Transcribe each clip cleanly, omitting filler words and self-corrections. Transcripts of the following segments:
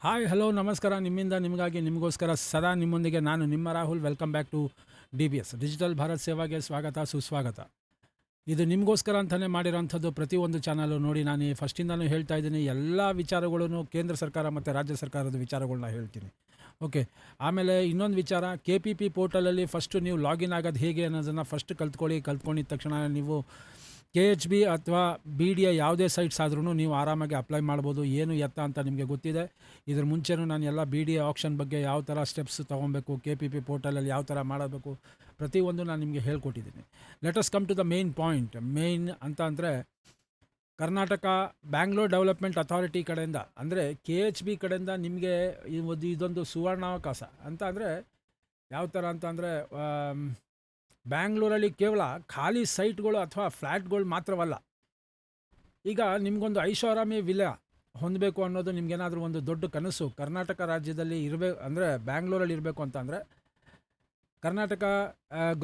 Hi hello ನಮಸ್ಕಾರ. ನಿಮ್ಮಿಂದ ನಿಮಗಾಗಿ ನಿಮಗೋಸ್ಕರ ಸದಾ ನಿಮ್ಮೊಂದಿಗೆ ನಾನು ನಿಮ್ಮ Rahul. Welcome back to DBS digital Bharat ಸೇವಾಗೆ ಸ್ವಾಗತ ಸುಸ್ವಾಗತ. ಇದು ನಿಮಗೋಸ್ಕರ ಅಂತಲೇ ಮಾಡಿರೋಂಥದ್ದು. ಪ್ರತಿಯೊಂದು ಚಾನಲು ನೋಡಿ, ನಾನು ಫಸ್ಟಿಂದನೂ ಹೇಳ್ತಾ ಇದ್ದೀನಿ, ಎಲ್ಲ ವಿಚಾರಗಳೂ ಕೇಂದ್ರ ಸರ್ಕಾರ ಮತ್ತು ರಾಜ್ಯ ಸರ್ಕಾರದ ವಿಚಾರಗಳನ್ನ ಹೇಳ್ತೀನಿ. ಓಕೆ. ಆಮೇಲೆ ಇನ್ನೊಂದು ವಿಚಾರ, KPP ಪೋರ್ಟಲಲ್ಲಿ ಫಸ್ಟು ನೀವು ಲಾಗಿನ್ ಆಗೋದು ಹೇಗೆ ಅನ್ನೋದನ್ನು ಫಸ್ಟ್ ಕಲ್ತ್ಕೊಂಡಿದ್ದ ತಕ್ಷಣ ನೀವು KHB ಅಥವಾ BDA ಯಾವುದೇ ಸೈಟ್ಸ್ ಆದ್ರೂ ನೀವು ಆರಾಮಾಗಿ ಅಪ್ಲೈ ಮಾಡ್ಬೋದು. ಏನು ಎತ್ತ ಅಂತ ನಿಮಗೆ ಗೊತ್ತಿದೆ. ಇದ್ರ ಮುಂಚೆನೂ ನಾನು ಎಲ್ಲ BDA ಆಪ್ಷನ್ ಬಗ್ಗೆ ಯಾವ ಥರ ಸ್ಟೆಪ್ಸ್ ತೊಗೊಬೇಕು, KPP ಪೋರ್ಟಲಲ್ಲಿ ಯಾವ ಥರ ಮಾಡಬೇಕು, ಪ್ರತಿಯೊಂದು ನಾನು ನಿಮಗೆ ಹೇಳ್ಕೊಟ್ಟಿದ್ದೀನಿ. Let us come to the main point. Main ಅಂತ ಅಂದರೆ, ಕರ್ನಾಟಕ ಬ್ಯಾಂಗ್ಳೂರ್ ಡೆವಲಪ್ಮೆಂಟ್ ಅಥಾರಿಟಿ ಕಡೆಯಿಂದ ಅಂದರೆ KHB ಕಡೆಯಿಂದ ನಿಮಗೆ ಇದೊಂದು ಸುವರ್ಣಾವಕಾಶ ಅಂತ. ಅಂದರೆ ಯಾವ ಥರ ಅಂತ ಅಂದರೆ, ಬ್ಯಾಂಗ್ಳೂರಲ್ಲಿ ಕೇವಲ ಖಾಲಿ ಸೈಟ್ಗಳು ಅಥವಾ ಫ್ಲ್ಯಾಟ್ಗಳು ಮಾತ್ರವಲ್ಲ. ಈಗ ನಿಮಗೊಂದು ಐಷಾರಾಮಿ ವಿಲಾ ಹೊಂದಬೇಕು ಅನ್ನೋದು ನಿಮಗೇನಾದರೂ ಒಂದು ದೊಡ್ಡ ಕನಸು ಕರ್ನಾಟಕ ರಾಜ್ಯದಲ್ಲಿ ಇರಬೇಕು ಅಂದರೆ, ಬ್ಯಾಂಗ್ಳೂರಲ್ಲಿ ಇರಬೇಕು ಅಂತಂದರೆ, ಕರ್ನಾಟಕ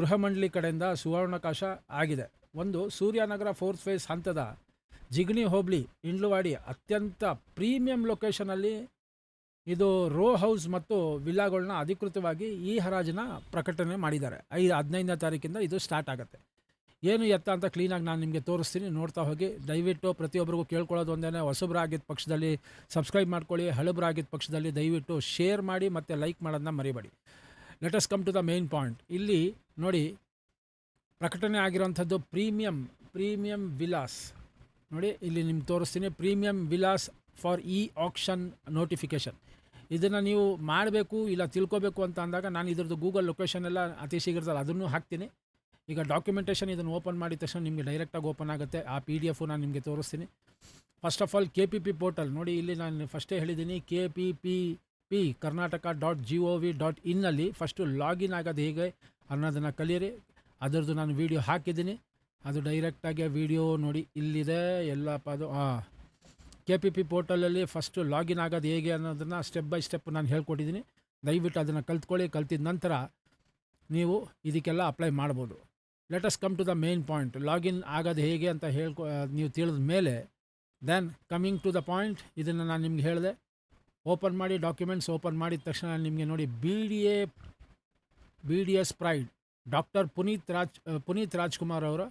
ಗೃಹ ಮಂಡಳಿ ಕಡೆಯಿಂದ ಸುವರ್ಣಾವಕಾಶ ಆಗಿದೆ. ಒಂದು ಸೂರ್ಯನಗರ 4th ಫೇಸ್ ಹಂತದ ಜಿಗಣಿ ಹೋಬಳಿ ಇಂಡ್ಲವಾಡಿ ಅತ್ಯಂತ ಪ್ರೀಮಿಯಂ ಲೊಕೇಶನಲ್ಲಿ ಇದು ರೋ ಹೌಸ್ ಮತ್ತು ವಿಲ್ಲಾಗಳನ್ನ ಅಧಿಕೃತವಾಗಿ ಈ ಹರಾಜನ್ನ ಪ್ರಕಟಣೆ ಮಾಡಿದ್ದಾರೆ. 15ನೇ ತಾರೀಕಿಂದ ಇದು ಸ್ಟಾರ್ಟ್ ಆಗುತ್ತೆ. ಏನು ಎತ್ತ ಅಂತ ಕ್ಲೀನಾಗಿ ನಾನು ನಿಮಗೆ ತೋರಿಸ್ತೀನಿ, ನೋಡ್ತಾ ಹೋಗಿ. ದಯವಿಟ್ಟು ಪ್ರತಿಯೊಬ್ಬರಿಗೂ ಕೇಳ್ಕೊಳ್ಳೋದು ಒಂದೇ, ಹೊಸಬ್ರಾಗಿದ್ದ ಪಕ್ಷದಲ್ಲಿ ಸಬ್ಸ್ಕ್ರೈಬ್ ಮಾಡ್ಕೊಳ್ಳಿ, ಹಳಬ್ರಾಗಿದ್ದ ಪಕ್ಷದಲ್ಲಿ ದಯವಿಟ್ಟು ಶೇರ್ ಮಾಡಿ ಮತ್ತು ಲೈಕ್ ಮಾಡೋದನ್ನ ಮರಿಬೇಡಿ. Let us come to the main point. ಇಲ್ಲಿ ನೋಡಿ, ಪ್ರಕಟಣೆ ಆಗಿರೋಂಥದ್ದು ಪ್ರೀಮಿಯಂ ವಿಲಾಸ್. ನೋಡಿ ಇಲ್ಲಿ ನಿಮ್ಗೆ ತೋರಿಸ್ತೀನಿ. Premium Vilas for action notification. ಇದನ್ನು ನೀವು ಮಾಡಬೇಕು ಇಲ್ಲ ತಿಳ್ಕೊಬೇಕು ಅಂತ ಅಂದಾಗ ನಾನು ಇದ್ರದ್ದು ಗೂಗಲ್ ಲೊಕೇಶನ್ ಎಲ್ಲ ಅತಿ ಶೀಘ್ರದಲ್ಲಿ ಅದನ್ನು ಹಾಕ್ತೀನಿ. ಈಗ ಡಾಕ್ಯುಮೆಂಟೇಷನ್ ಇದನ್ನು ಓಪನ್ ಮಾಡಿದ ತಕ್ಷಣ ನಿಮಗೆ ಡೈರೆಕ್ಟಾಗಿ ಓಪನ್ ಆಗುತ್ತೆ. ಆ PDF ನಾನು ನಿಮಗೆ ತೋರಿಸ್ತೀನಿ. First of all KPP portal ನೋಡಿ. ಇಲ್ಲಿ ನಾನು ಫಸ್ಟೇ ಹೇಳಿದ್ದೀನಿ, KPP karnataka.gov.in ಫಸ್ಟು ಲಾಗಿನ್ ಆಗೋದು ಹೇಗೆ ಅನ್ನೋದನ್ನು ಕಲಿಯಿರಿ. ಅದರದ್ದು ನಾನು ವೀಡಿಯೋ ಹಾಕಿದ್ದೀನಿ. ಅದು ಡೈರೆಕ್ಟಾಗಿ ವೀಡಿಯೋ ನೋಡಿ ಇಲ್ಲಿದೆ ಎಲ್ಲಪ್ಪ. ಅದು KPP ಪೋರ್ಟಲಲ್ಲಿ ಫಸ್ಟು ಲಾಗಿನ್ ಆಗೋದು ಹೇಗೆ ಅನ್ನೋದನ್ನು ಸ್ಟೆಪ್ ಬೈ ಸ್ಟೆಪ್ ನಾನು ಹೇಳ್ಕೊಟ್ಟಿದ್ದೀನಿ. ದಯವಿಟ್ಟು ಅದನ್ನು ಕಲ್ತ್ಕೊಳ್ಳಿ. ಕಲ್ತಿದ ನಂತರ ನೀವು ಇದಕ್ಕೆಲ್ಲ ಅಪ್ಲೈ ಮಾಡ್ಬೋದು. Let us come to the main point. Login ಆಗೋದು ಹೇಗೆ ಅಂತ ನೀವು ತಿಳಿದ ಮೇಲೆ then coming to the point. ಇದನ್ನು ನಾನು ನಿಮ್ಗೆ ಹೇಳಿದೆ, ಓಪನ್ ಮಾಡಿ ಡಾಕ್ಯುಮೆಂಟ್ಸ್. ಓಪನ್ ಮಾಡಿದ ತಕ್ಷಣ ನಿಮಗೆ ನೋಡಿ BDS pride doctor Puneeth Rajkumar ಅವರ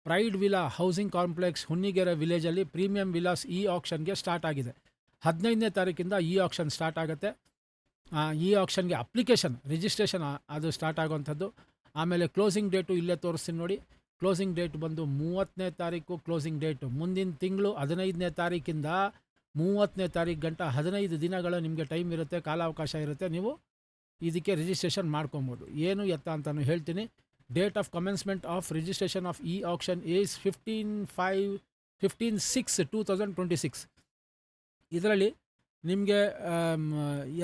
pride villa housing complex Hunnigere ವಿಲೇಜಲ್ಲಿ ಪ್ರೀಮಿಯಂ ವಿಲಾಸ್ ಆಕ್ಷನ್ಗೆ ಸ್ಟಾರ್ಟ್ ಆಗಿದೆ. 15ನೇ ತಾರೀಕಿಂದ ಆಕ್ಷನ್ ಸ್ಟಾರ್ಟ್ ಆಗುತ್ತೆ. ಆಕ್ಷನ್ಗೆ ಅಪ್ಲಿಕೇಶನ್ ರಿಜಿಸ್ಟ್ರೇಷನ್ ಅದು ಸ್ಟಾರ್ಟ್ ಆಗೋವಂಥದ್ದು. ಆಮೇಲೆ ಕ್ಲೋಸಿಂಗ್ ಡೇಟು ಇಲ್ಲೇ ತೋರಿಸ್ತೀನಿ ನೋಡಿ. ಕ್ಲೋಸಿಂಗ್ ಡೇಟ್ ಬಂದು 30ನೇ ತಾರೀಕು ಕ್ಲೋಸಿಂಗ್ ಡೇಟು. ಮುಂದಿನ ತಿಂಗಳು 15ನೇ ತಾರೀಕಿಂದ 30ನೇ ತಾರೀಕು ಗಂಟ 15 ದಿನಗಳು ನಿಮಗೆ ಟೈಮ್ ಇರುತ್ತೆ, ಕಾಲಾವಕಾಶ ಇರುತ್ತೆ. ನೀವು ಇದಕ್ಕೆ ರಿಜಿಸ್ಟ್ರೇಷನ್ ಮಾಡ್ಕೊಬೋದು. ಏನು ಎತ್ತ ಅಂತಲೂ ಹೇಳ್ತೀನಿ. Date of commencement of registration of action is 15/6/2026. ಇದರಲ್ಲಿ ನಿಮಗೆ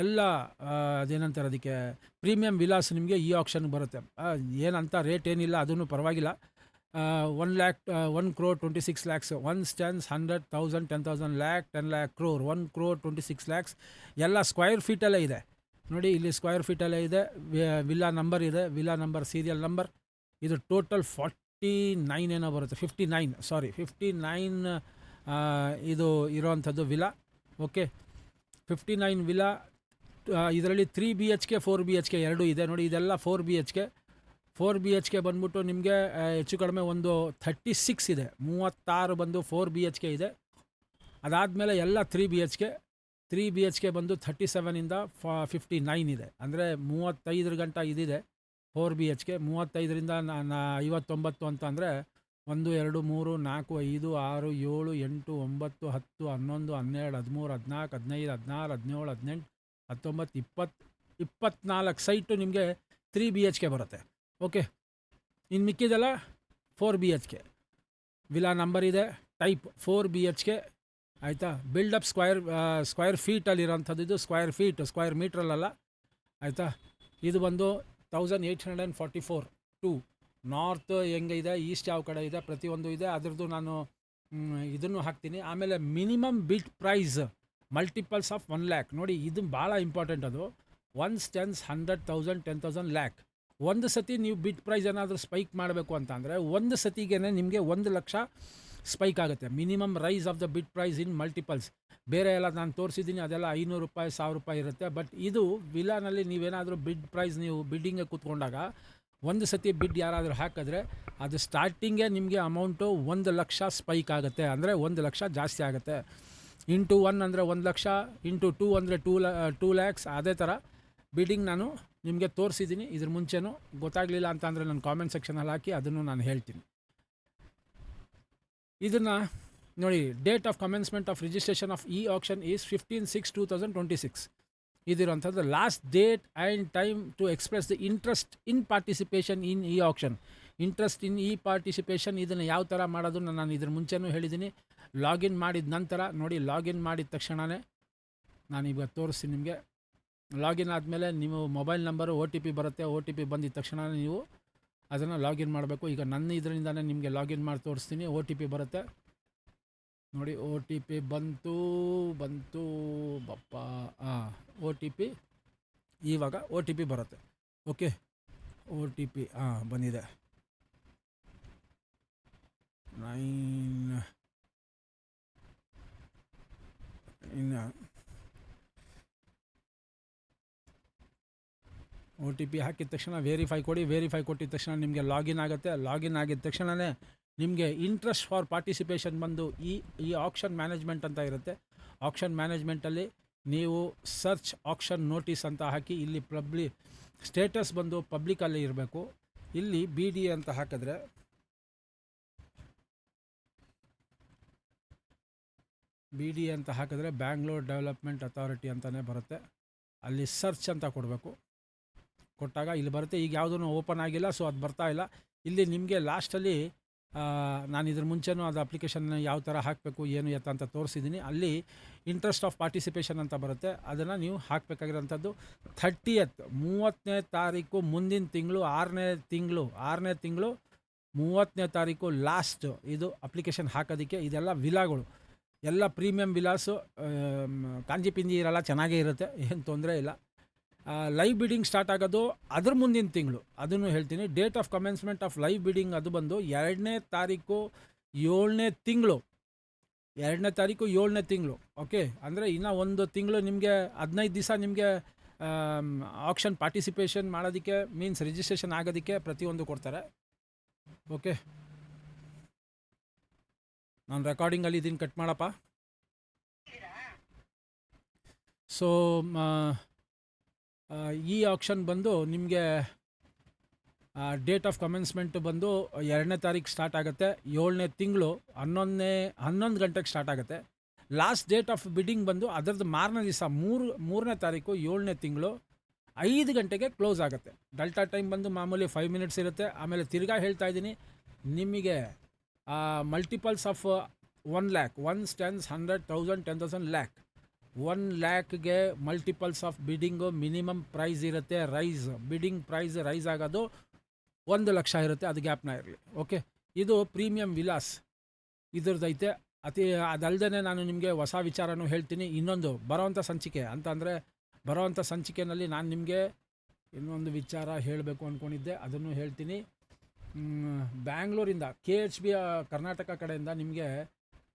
ಎಲ್ಲ ಅದೇನಂತಾರೆ ಅದಕ್ಕೆ ಪ್ರೀಮಿಯಂ ವಿಲಾಸ್ ನಿಮಗೆ ಆಕ್ಷನ್ಗೆ ಬರುತ್ತೆ. ಏನಂತ ರೇಟ್ ಏನಿಲ್ಲ, ಅದೂ ಪರವಾಗಿಲ್ಲ. 1 crore 26 lakhs, 1 stands 100,000, 10,000 lakh, 10 lakh crore, 1 crore 26 lakhs. ಎಲ್ಲ ಸ್ಕ್ವೈರ್ ಫೀಟಲ್ಲೇ ಇದೆ ನೋಡಿ. ಇಲ್ಲಿ ಸ್ಕ್ವೈರ್ ಫೀಟಲ್ಲೇ ಇದೆ. ವಿಲ್ಲಾ ನಂಬರ್ ಇದೆ, ವಿಲ್ಲಾ ನಂಬರ್ ಸೀರಿಯಲ್ ನಂಬರ್. ಇದು ಟೋಟಲ್ 49 ಏನೋ ಬರುತ್ತೆ, 59 ಇದು ಇರೋವಂಥದ್ದು ವಿಲಾ. Okay, 59 villa. ಇದರಲ್ಲಿ 3 BHK 4 BHK ಎರಡೂ ಇದೆ ನೋಡಿ. ಇದೆಲ್ಲ 4 BHK ಬಂದ್ಬಿಟ್ಟು ನಿಮಗೆ ಹೆಚ್ಚು ಕಡಿಮೆ ಒಂದು 36 ಇದೆ. 36 ಬಂದು 4 BHK ಇದೆ. ಅದಾದಮೇಲೆ ಎಲ್ಲ 3 BHK ಬಂದು 37ಇಂದ 59 ಇದೆ. ಅಂದರೆ 35 ಗಂಟ ಇದಿದೆ 4 BHK. 35ರಿಂದ 59 ಅಂತ ಅಂದರೆ 1 2 3 4 5 6 7 8 9 10 11 12 13 14 15 16 17 18 19 20 24 ಸೈಟು ನಿಮಗೆ 3 BHK ಬರುತ್ತೆ. ಓಕೆ, ಇನ್ನು ಮಿಕ್ಕಿದೆಲ್ಲ 4 BHK. ವಿಲಾ ನಂಬರ್ ಇದೆ, ಟೈಪ್ 4 BHK. ಆಯಿತಾ. ಬಿಲ್ಡಪ್ ಸ್ಕ್ವೈರ್ ಫೀಟಲ್ಲಿರೋಂಥದ್ದು. ಇದು ಸ್ಕ್ವೈರ್ ಮೀಟ್ರಲ್ಲ. ಆಯಿತಾ. ಇದು ಬಂದು 1844. ನಾರ್ತ್ ಹೆಂಗೆ ಇದೆ, ಈಸ್ಟ್ ಯಾವ ಕಡೆ ಇದೆ, ಪ್ರತಿಯೊಂದು ಇದೆ. ಅದರದ್ದು ನಾನು ಇದನ್ನು ಹಾಕ್ತೀನಿ. ಆಮೇಲೆ ಮಿನಿಮಮ್ ಬಿಡ್ ಪ್ರೈಸ್ ಮಲ್ಟಿಪಲ್ಸ್ ಆಫ್ 1 lakh ನೋಡಿ. ಇದು ಭಾಳ ಇಂಪಾರ್ಟೆಂಟ್. ಅದು 1 stands 100,000, 10,000 lakh. ಒಂದು ಸತಿ ನೀವು ಬಿಡ್ ಪ್ರೈಸ್ ಏನಾದರೂ ಸ್ಪೈಕ್ ಮಾಡಬೇಕು ಅಂತ ಅಂದರೆ ಒಂದು ಸತಿಗೆ ನಿಮಗೆ 1 ಲಕ್ಷ ಸ್ಪೈಕ್ ಆಗುತ್ತೆ. ಮಿನಿಮಮ್ ರೈಸ್ ಆಫ್ ದ ಬಿಡ್ ಪ್ರೈಸ್ ಇನ್ ಮಲ್ಟಿಪಲ್ಸ್. ಬೇರೆ ಎಲ್ಲ ನಾನು ತೋರಿಸಿದ್ದೀನಿ ಅದೆಲ್ಲ ₹500 ₹1000 ಇರುತ್ತೆ. ಬಟ್ ಇದು ವಿಲಾನಲ್ಲಿ ನೀವೇನಾದರೂ ನೀವು ಬಿಡ್ಡಿಂಗ್ಗೆ ಕೂತ್ಕೊಂಡಾಗ ಒಂದು ಸತಿ ಬಿಡ್ ಯಾರಾದರೂ ಹಾಕಿದ್ರೆ ಅದು ಸ್ಟಾರ್ಟಿಂಗೇ ನಿಮಗೆ ಅಮೌಂಟು 1,00,000 ಸ್ಪೈಕ್ ಆಗುತ್ತೆ, ಅಂದರೆ 1,00,000 ಜಾಸ್ತಿ ಆಗುತ್ತೆ. ಇಂಟು 1 ಅಂದರೆ 1,00,000, ಇಂಟು 2 ಅಂದರೆ 2 ಲ್ಯಾಕ್ಸ್. ಅದೇ ಥರ ಬಿಡ್ಡಿಂಗ್ ನಾನು ನಿಮಗೆ ತೋರಿಸಿದ್ದೀನಿ ಇದ್ರ ಮುಂಚೆನೂ. ಗೊತ್ತಾಗಲಿಲ್ಲ ಅಂತ ಅಂದರೆ ನಾನು ಕಾಮೆಂಟ್ ಸೆಕ್ಷನಲ್ಲಿ ಹಾಕಿ ಅದನ್ನು ನಾನು ಹೇಳ್ತೀನಿ. ಇದನ್ನು ನೋಡಿ, date of commencement of registration of e auction is 15/6/2026. ಇದಿರುವಂಥದ್ದು last date and time to express the interest in participation in e auction. Interest in e participation ಇದನ್ನು ಯಾವ ಥರ ಮಾಡೋದು ನಾನು ಇದ್ರ ಮುಂಚೆನೂ ಹೇಳಿದ್ದೀನಿ. ಲಾಗಿನ್ ಮಾಡಿದ ನಂತರ ನೋಡಿ, ಲಾಗಿನ್ ಮಾಡಿದ ತಕ್ಷಣವೇ ನಾನೀಗ ತೋರಿಸ್ತೀನಿ ನಿಮಗೆ. ಲಾಗಿನ್ ಆದಮೇಲೆ ನೀವು ಮೊಬೈಲ್ ನಂಬರು OTP ಬರುತ್ತೆ. OTP ಬಂದಿದ ತಕ್ಷಣ ನೀವು ಅದನ್ನು ಲಾಗಿನ್ ಮಾಡಬೇಕು. ಈಗ ನನ್ನ ಇದರಿಂದನೇ ನಿಮಗೆ ಲಾಗಿನ್ ಮಾಡಿ ತೋರಿಸ್ತೀನಿ. OTP ಬರುತ್ತೆ ನೋಡಿ. OTP ಬಂತು ಬಪ್ಪ. OTP ಇವಾಗ OTP ಬರುತ್ತೆ. ಓಕೆ, OTP ಬಂದಿದೆ. 9 OTP ಹಾಕಿದ ತಕ್ಷಣ ವೆರಿಫೈ ಕೊಡಿ. ವೆರಿಫೈ ಕೊಟ್ಟಿದ ತಕ್ಷಣ ನಿಮಗೆ ಲಾಗಿನ್ ಆಗುತ್ತೆ. ಲಾಗಿನ್ ಆಗಿದ ತಕ್ಷಣವೇ ನಿಮಗೆ ಇಂಟ್ರೆಸ್ಟ್ ಫಾರ್ ಪಾರ್ಟಿಸಿಪೇಷನ್ ಬಂದು ಈ ಆಕ್ಷನ್ ಮ್ಯಾನೇಜ್ಮೆಂಟ್ ಅಂತ ಇರುತ್ತೆ. ಆಕ್ಷನ್ ಮ್ಯಾನೇಜ್ಮೆಂಟಲ್ಲಿ ನೀವು ಸರ್ಚ್ ಆಕ್ಷನ್ ನೋಟಿಸ್ ಅಂತ ಹಾಕಿ, ಇಲ್ಲಿ ಸ್ಟೇಟಸ್ ಬಂದು ಪಬ್ಲಿಕಲ್ಲಿ ಇರಬೇಕು. ಇಲ್ಲಿ BDA ಅಂತ ಹಾಕಿದ್ರೆ ಬ್ಯಾಂಗ್ಳೂರ್ ಡೆವಲಪ್ಮೆಂಟ್ ಅಥಾರಿಟಿ ಅಂತಲೇ ಬರುತ್ತೆ. ಅಲ್ಲಿ ಸರ್ಚ್ ಅಂತ ಕೊಡಬೇಕು. ಕೊಟ್ಟಾಗ ಇಲ್ಲಿ ಬರುತ್ತೆ. ಈಗ ಯಾವುದೂ ಓಪನ್ ಆಗಿಲ್ಲ, ಸೊ ಅದು ಬರ್ತಾ ಇಲ್ಲ. ಇಲ್ಲಿ ನಿಮಗೆ ಲಾಸ್ಟಲ್ಲಿ ನಾನು ಇದ್ರ ಮುಂಚೆನೂ ಅದು ಅಪ್ಲಿಕೇಶನ್ನ ಯಾವ ಥರ ಹಾಕಬೇಕು ಏನು ಎತ್ತ ಅಂತ ತೋರಿಸಿದ್ದೀನಿ. ಅಲ್ಲಿ ಇಂಟ್ರೆಸ್ಟ್ ಆಫ್ ಪಾರ್ಟಿಸಿಪೇಷನ್ ಅಂತ ಬರುತ್ತೆ. ಅದನ್ನು ನೀವು ಹಾಕಬೇಕಾಗಿರೋಂಥದ್ದು 30ನೇ ತಾರೀಕು ಮುಂದಿನ ತಿಂಗಳು, 6ನೇ ತಿಂಗಳು 30ನೇ ತಾರೀಕು ಲಾಸ್ಟ್ ಇದು ಅಪ್ಲಿಕೇಶನ್ ಹಾಕೋದಕ್ಕೆ. ಇದೆಲ್ಲ ವಿಲಾಗಳು, ಎಲ್ಲ ಪ್ರೀಮಿಯಂ ವಿಲಾಸು, ಕಾಂಜಿ ಪಿಂಜಿ ಇರಲ್ಲ, ಚೆನ್ನಾಗೇ ಇರುತ್ತೆ, ಏನು ತೊಂದರೆ ಇಲ್ಲ. ಲೈವ್ ಬಿಡಿಂಗ್ ಸ್ಟಾರ್ಟ್ ಆಗೋದು ಅದ್ರ ಮುಂದಿನ ತಿಂಗಳು, ಅದನ್ನು ಹೇಳ್ತೀನಿ. Date of commencement of live bidding ಅದು ಬಂದು 2ನೇ ತಾರೀಕು 7ನೇ ತಿಂಗಳು. ಓಕೆ, ಅಂದರೆ ಇನ್ನೂ ಒಂದು ತಿಂಗಳು ನಿಮಗೆ 15 ದಿವಸ ನಿಮಗೆ ಆಕ್ಷನ್ ಪಾರ್ಟಿಸಿಪೇಷನ್ ಮಾಡೋದಕ್ಕೆ, ಮೀನ್ಸ್ ರಿಜಿಸ್ಟ್ರೇಷನ್ ಆಗೋದಕ್ಕೆ ಪ್ರತಿಯೊಂದು ಕೊಡ್ತಾರೆ. ಓಕೆ, ನಾನು ರೆಕಾರ್ಡಿಂಗಲ್ಲಿ ಇದನ್ನು ಕಟ್ ಮಾಡಪ್ಪ. ಸೊ ಈ ಆಕ್ಷನ್ ಬಂದು ನಿಮಗೆ ಡೇಟ್ ಆಫ್ ಕಮೆನ್ಸ್ಮೆಂಟ್ ಬಂದು 2ನೇ ತಾರೀಕು ಸ್ಟಾರ್ಟ್ ಆಗುತ್ತೆ. 7ನೇ ತಿಂಗಳು 11 ಗಂಟೆಗೆ ಸ್ಟಾರ್ಟ್ ಆಗುತ್ತೆ. ಲಾಸ್ಟ್ ಡೇಟ್ ಆಫ್ ಬಿಡ್ಡಿಂಗ್ ಬಂದು ಅದರದ್ದು ಮಾರನೇ ದಿವಸ 3ನೇ ತಾರೀಕು 7ನೇ ತಿಂಗಳು 5 ಗಂಟೆಗೆ ಕ್ಲೋಸ್ ಆಗುತ್ತೆ. ಡೆಲ್ಟಾ ಟೈಮ್ ಬಂದು ಮಾಮೂಲಿ 5 ಮಿನಿಟ್ಸ್ ಇರುತ್ತೆ. ಆಮೇಲೆ ತಿರ್ಗಾ ಹೇಳ್ತಾ ಇದ್ದೀನಿ ನಿಮಗೆ, multiples of 1 lakh, 1 stands 100,000, 10,000, lakh. 1 lakhಗೆ multiples of bidding minimum price ಇರುತ್ತೆ. ಬಿಡ್ಡಿಂಗ್ ಪ್ರೈಸ್ ರೈಸ್ ಆಗೋದು 1,00,000 ಇರುತ್ತೆ, ಅದು ಗ್ಯಾಪ್ನ ಇರಲಿ. ಓಕೆ, ಇದು ಪ್ರೀಮಿಯಂ ವಿಲಾಸ್ ಇದ್ರದ್ದೈತೆ. ಅದಲ್ಲದೆ ನಾನು ನಿಮಗೆ ಹೊಸ ವಿಚಾರನೂ ಹೇಳ್ತೀನಿ. ಇನ್ನೊಂದು ಬರೋವಂಥ ಸಂಚಿಕೆ ಅಂತ ಅಂದರೆ, ಬರೋವಂಥ ಸಂಚಿಕೆಯಲ್ಲಿ ನಾನು ನಿಮಗೆ ಇನ್ನೊಂದು ವಿಚಾರ ಹೇಳಬೇಕು ಅಂದ್ಕೊಂಡಿದ್ದೆ, ಅದನ್ನು ಹೇಳ್ತೀನಿ. ಬ್ಯಾಂಗ್ಳೂರಿಂದ KHB ಕರ್ನಾಟಕ ಕಡೆಯಿಂದ ನಿಮಗೆ,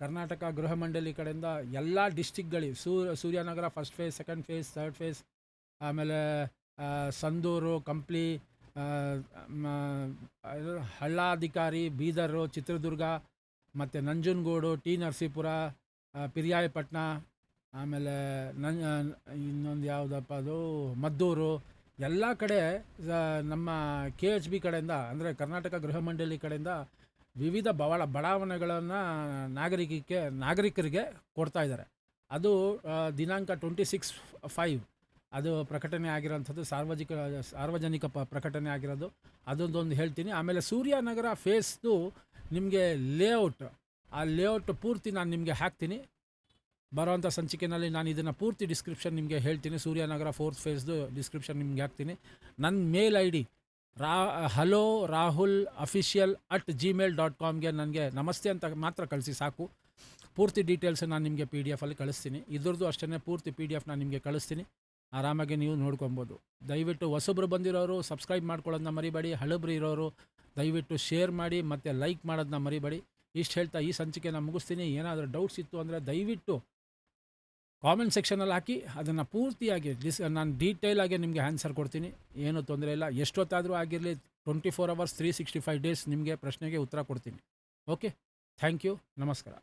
ಕರ್ನಾಟಕ ಗೃಹ ಮಂಡಳಿ ಕಡೆಯಿಂದ ಎಲ್ಲ ಡಿಸ್ಟಿಕ್ಗಳಿಗೆ, Suryanagara first phase, second phase, third phase, ಆಮೇಲೆ ಸಂದೂರು, ಕಂಪ್ಲಿ, ಹಳ್ಳಾಧಿಕಾರಿ, ಬೀದರು, ಚಿತ್ರದುರ್ಗ, ಮತ್ತು ನಂಜನಗೂಡು, ನರಸೀಪುರ, ಪಿರಿಯಾಯಪಟ್ಟಣ, ಆಮೇಲೆ ಇನ್ನೊಂದು ಯಾವುದಪ್ಪ ಅದು ಮದ್ದೂರು, ಎಲ್ಲ ಕಡೆ ನಮ್ಮ KHB ಕಡೆಯಿಂದ, ಅಂದರೆ ಕರ್ನಾಟಕ ಗೃಹ ಮಂಡಳಿ ಕಡೆಯಿಂದ ವಿವಿಧ ಬಡಾವಣೆಗಳನ್ನು ನಾಗರಿಕರಿಗೆ ಕೊಡ್ತಾ ಇದ್ದಾರೆ. ಅದು ದಿನಾಂಕ 26/5 ಅದು ಪ್ರಕಟಣೆ ಆಗಿರೋಂಥದ್ದು, ಸಾರ್ವಜನಿಕ ಪ್ರಕಟಣೆ ಆಗಿರೋದು. ಅದೊಂದೊಂದು ಹೇಳ್ತೀನಿ. ಆಮೇಲೆ ಸೂರ್ಯನಗರ ಫೇಸ್ದು ನಿಮಗೆ ಲೇಔಟ್, ಆ ಲೇಔಟ್ ಪೂರ್ತಿ ನಾನು ನಿಮಗೆ ಹಾಕ್ತೀನಿ. ಬರೋವಂಥ ಸಂಚಿಕೆಯಲ್ಲಿ ನಾನು ಇದನ್ನು ಪೂರ್ತಿ ಡಿಸ್ಕ್ರಿಪ್ಷನ್ ನಿಮಗೆ ಹೇಳ್ತೀನಿ. ಸೂರ್ಯನಗರ 4th ಫೇಸ್ದು ಡಿಸ್ಕ್ರಿಪ್ಷನ್ ನಿಮಗೆ ಹಾಕ್ತೀನಿ. ನನ್ನ ಮೇಲ್ ID ಹಲೋ ರಾಹುಲ್ ಅಫಿಷಿಯಲ್ @gmail.comಗೆ ನನಗೆ ನಮಸ್ತೆ ಅಂತ ಮಾತ್ರ ಕಳಿಸಿ ಸಾಕು. ಪೂರ್ತಿ ಡೀಟೇಲ್ಸ್ ನಾನು ನಿಮಗೆ PDF ಕಳಿಸ್ತೀನಿ. ಇದ್ರದ್ದು ಅಷ್ಟೇ ಪೂರ್ತಿ PDF ನಾನು ನಿಮಗೆ ಕಳಿಸ್ತೀನಿ. ಆರಾಮಾಗಿ ನೀವು ನೋಡ್ಕೊಬೋದು. ದಯವಿಟ್ಟು ಹೊಸಬ್ರು ಬಂದಿರೋರು ಸಬ್ಸ್ಕ್ರೈಬ್ ಮಾಡ್ಕೊಳ್ಳೋದನ್ನ ಮರಿಬೇಡಿ. ಹಳಬ್ರು ಇರೋರು ದಯವಿಟ್ಟು ಶೇರ್ ಮಾಡಿ ಮತ್ತು ಲೈಕ್ ಮಾಡೋದನ್ನ ಮರಿಬೇಡಿ. ಇಷ್ಟು ಹೇಳ್ತಾ ಈ ಸಂಚಿಕೆನ ಮುಗಿಸ್ತೀನಿ. ಏನಾದರೂ ಡೌಟ್ಸ್ ಇತ್ತು ಅಂದರೆ ದಯವಿಟ್ಟು ಕಾಮೆಂಟ್ ಸೆಕ್ಷನಲ್ಲಿ ಹಾಕಿ ಅದನ್ನು ಪೂರ್ತಿಯಾಗಿ ನಾನು ಡೀಟೇಲಾಗಿ ನಿಮಗೆ ಆನ್ಸರ್ ಕೊಡ್ತೀನಿ. ಏನೂ ತೊಂದರೆ ಇಲ್ಲ. ಎಷ್ಟೊತ್ತಾದರೂ ಆಗಿರಲಿ, 24 hours 365 days ನಿಮಗೆ ಪ್ರಶ್ನೆಗೆ ಉತ್ತರ ಕೊಡ್ತೀನಿ. ಓಕೆ, ಥ್ಯಾಂಕ್ ಯು, ನಮಸ್ಕಾರ.